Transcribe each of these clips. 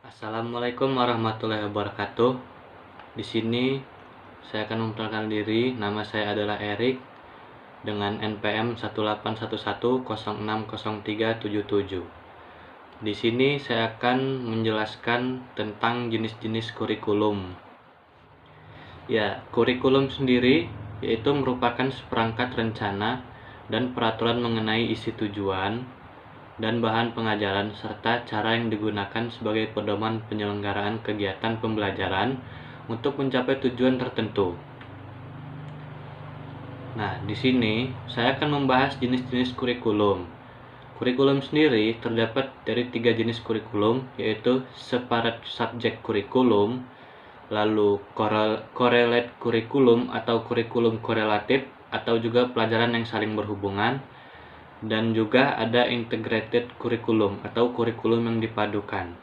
Assalamualaikum warahmatullahi wabarakatuh. Di sini saya akan memperkenalkan diri. Nama saya adalah Erik dengan NPM 18110603777. Di sini saya akan menjelaskan tentang jenis-jenis kurikulum. Ya, kurikulum sendiri yaitu merupakan seperangkat rencana dan peraturan mengenai isi tujuan dan bahan pengajaran serta cara yang digunakan sebagai pedoman penyelenggaraan kegiatan pembelajaran untuk mencapai tujuan tertentu. Nah, di sini saya akan membahas jenis-jenis kurikulum. Kurikulum sendiri terdapat dari 3 jenis kurikulum, yaitu separate subject kurikulum, lalu correlate kurikulum atau kurikulum korelatif atau juga pelajaran yang saling berhubungan, dan juga ada integrated kurikulum atau kurikulum yang dipadukan.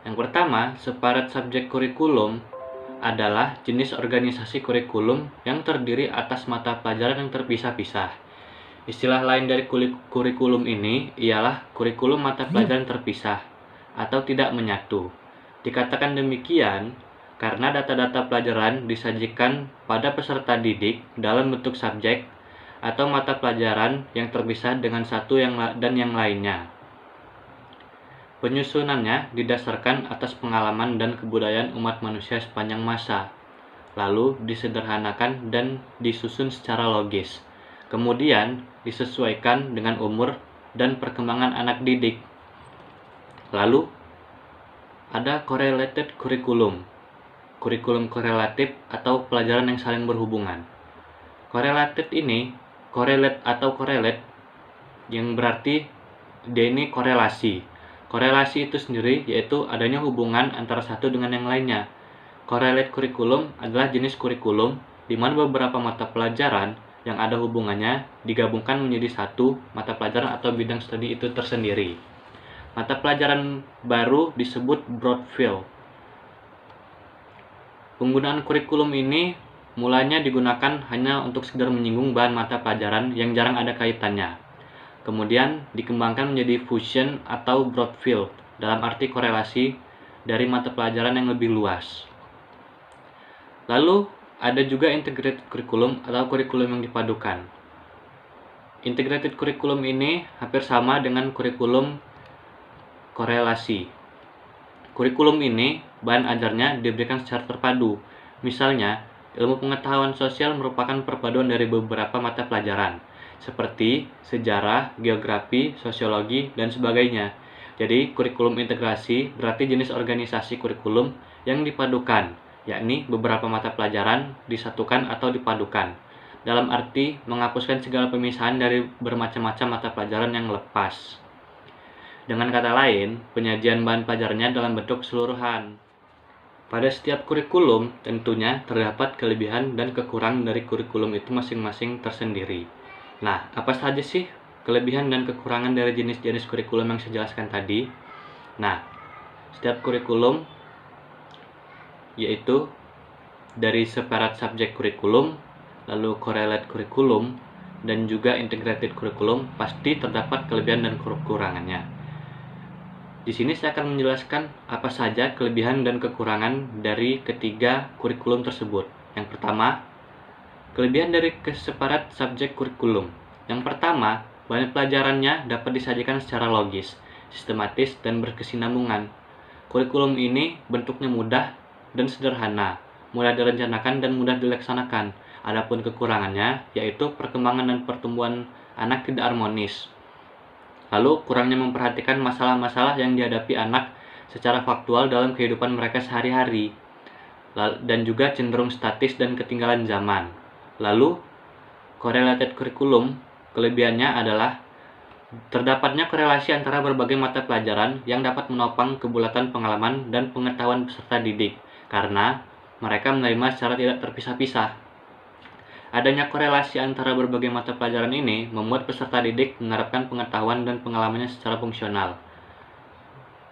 Yang pertama, separate subject kurikulum adalah jenis organisasi kurikulum yang terdiri atas mata pelajaran yang terpisah-pisah. Istilah lain dari kurikulum ini ialah kurikulum mata pelajaran terpisah atau tidak menyatu. Dikatakan demikian karena data-data pelajaran disajikan pada peserta didik dalam bentuk subjek atau mata pelajaran yang terpisah dengan satu dan yang lainnya. Penyusunannya didasarkan atas pengalaman dan kebudayaan umat manusia sepanjang masa, lalu disederhanakan dan disusun secara logis, kemudian disesuaikan dengan umur dan perkembangan anak didik. Lalu ada correlated kurikulum, kurikulum korelatif atau pelajaran yang saling berhubungan. Correlated ini, correlate yang berarti dia ini korelasi. Korelasi itu sendiri yaitu adanya hubungan antara satu dengan yang lainnya. Correlate kurikulum adalah jenis kurikulum di mana beberapa mata pelajaran yang ada hubungannya digabungkan menjadi satu mata pelajaran atau bidang studi itu tersendiri. Mata pelajaran baru disebut broad field. Penggunaan kurikulum ini mulanya digunakan hanya untuk sekedar menyinggung bahan mata pelajaran yang jarang ada kaitannya. Kemudian dikembangkan menjadi fusion atau broad field dalam arti korelasi dari mata pelajaran yang lebih luas. Lalu ada juga integrated kurikulum atau kurikulum yang dipadukan. Integrated kurikulum ini hampir sama dengan kurikulum korelasi. Kurikulum ini bahan ajarnya diberikan secara terpadu. Misalnya, ilmu pengetahuan sosial merupakan perpaduan dari beberapa mata pelajaran seperti sejarah, geografi, sosiologi, dan sebagainya. Jadi, kurikulum integrasi berarti jenis organisasi kurikulum yang dipadukan, yakni beberapa mata pelajaran disatukan atau dipadukan, dalam arti menghapuskan segala pemisahan dari bermacam-macam mata pelajaran yang lepas. Dengan kata lain, penyajian bahan pelajarannya dalam bentuk keseluruhan. Pada setiap kurikulum tentunya terdapat kelebihan dan kekurangan dari kurikulum itu masing-masing tersendiri. Nah, apa saja sih kelebihan dan kekurangan dari jenis-jenis kurikulum yang saya jelaskan tadi? Nah, setiap kurikulum yaitu dari separate subject kurikulum, lalu correlate kurikulum, dan juga integrated kurikulum pasti terdapat kelebihan dan kekurangannya. Di sini saya akan menjelaskan apa saja kelebihan dan kekurangan dari ketiga kurikulum tersebut. Yang pertama, kelebihan dari separate subject kurikulum. Yang pertama, bahan pelajarannya dapat disajikan secara logis, sistematis, dan berkesinambungan. Kurikulum ini bentuknya mudah dan sederhana, mudah direncanakan dan mudah dilaksanakan. Adapun kekurangannya yaitu perkembangan dan pertumbuhan anak tidak harmonis. Lalu kurangnya memperhatikan masalah-masalah yang dihadapi anak secara faktual dalam kehidupan mereka sehari-hari, dan juga cenderung statis dan ketinggalan zaman. Lalu correlated kurikulum, kelebihannya adalah terdapatnya korelasi antara berbagai mata pelajaran yang dapat menopang kebulatan pengalaman dan pengetahuan peserta didik, karena mereka menerima secara tidak terpisah-pisah. Adanya korelasi antara berbagai mata pelajaran ini membuat peserta didik menerapkan pengetahuan dan pengalamannya secara fungsional.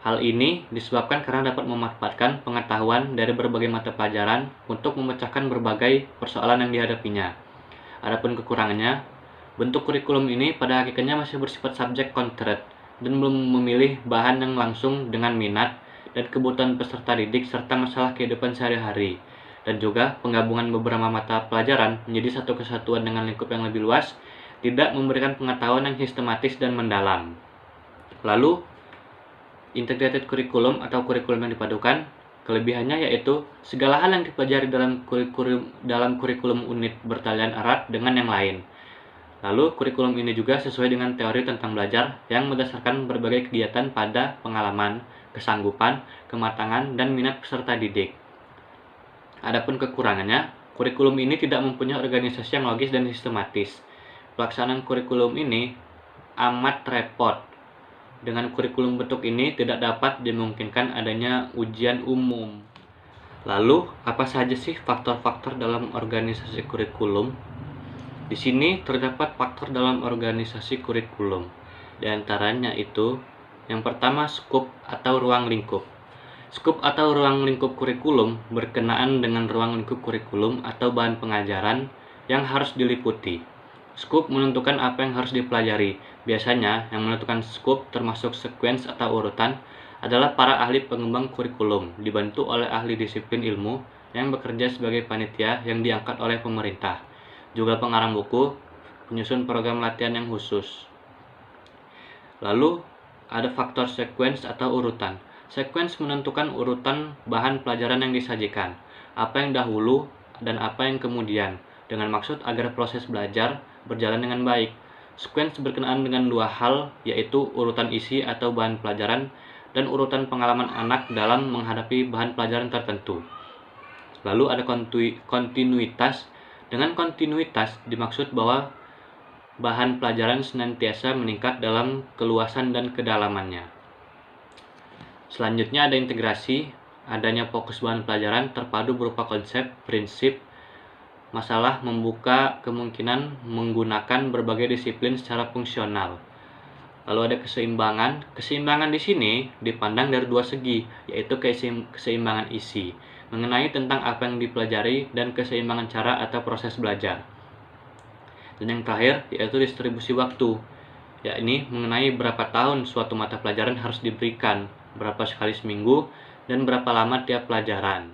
Hal ini disebabkan karena dapat memanfaatkan pengetahuan dari berbagai mata pelajaran untuk memecahkan berbagai persoalan yang dihadapinya. Adapun kekurangannya, bentuk kurikulum ini pada hakikatnya masih bersifat subjek concrete dan belum memilih bahan yang langsung dengan minat dan kebutuhan peserta didik serta masalah kehidupan sehari-hari. Dan juga penggabungan beberapa mata pelajaran menjadi satu kesatuan dengan lingkup yang lebih luas, tidak memberikan pengetahuan yang sistematis dan mendalam. Lalu, integrated curriculum atau kurikulum yang dipadukan, kelebihannya yaitu segala hal yang dipelajari dalam kurikulum unit bertalian erat dengan yang lain. Lalu, kurikulum ini juga sesuai dengan teori tentang belajar yang berdasarkan berbagai kegiatan pada pengalaman, kesanggupan, kematangan, dan minat peserta didik. Adapun kekurangannya, kurikulum ini tidak mempunyai organisasi yang logis dan sistematis. Pelaksanaan kurikulum ini amat repot. Dengan kurikulum bentuk ini tidak dapat dimungkinkan adanya ujian umum. Lalu, apa saja sih faktor-faktor dalam organisasi kurikulum? Di sini terdapat faktor dalam organisasi kurikulum. Di antaranya itu, yang pertama skop atau ruang lingkup. Skop atau ruang lingkup kurikulum berkenaan dengan ruang lingkup kurikulum atau bahan pengajaran yang harus diliputi. Skop menentukan apa yang harus dipelajari. Biasanya, yang menentukan skop termasuk sekuens atau urutan adalah para ahli pengembang kurikulum, dibantu oleh ahli disiplin ilmu yang bekerja sebagai panitia yang diangkat oleh pemerintah. Juga pengarang buku, penyusun program latihan yang khusus. Lalu, ada faktor sekuens atau urutan. Sekuens menentukan urutan bahan pelajaran yang disajikan, apa yang dahulu dan apa yang kemudian, dengan maksud agar proses belajar berjalan dengan baik. Sekuens berkenaan dengan dua hal, yaitu urutan isi atau bahan pelajaran dan urutan pengalaman anak dalam menghadapi bahan pelajaran tertentu. Lalu ada kontinuitas. Dengan kontinuitas dimaksud bahwa bahan pelajaran senantiasa meningkat dalam keluasan dan kedalamannya. Selanjutnya ada integrasi, adanya fokus bahan pelajaran terpadu berupa konsep, prinsip, masalah membuka kemungkinan menggunakan berbagai disiplin secara fungsional. Lalu ada keseimbangan. Keseimbangan di sini dipandang dari dua segi, yaitu keseimbangan isi, mengenai tentang apa yang dipelajari, dan keseimbangan cara atau proses belajar. Dan yang terakhir yaitu distribusi waktu, yakni mengenai berapa tahun suatu mata pelajaran harus diberikan, berapa sekali seminggu, dan berapa lama tiap pelajaran.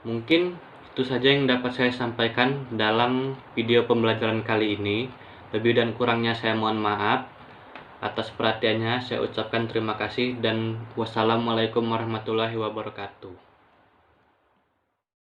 Mungkin itu saja yang dapat saya sampaikan dalam video pembelajaran kali ini. Lebih dan kurangnya saya mohon maaf. Atas perhatiannya saya ucapkan terima kasih dan wassalamualaikum warahmatullahi wabarakatuh.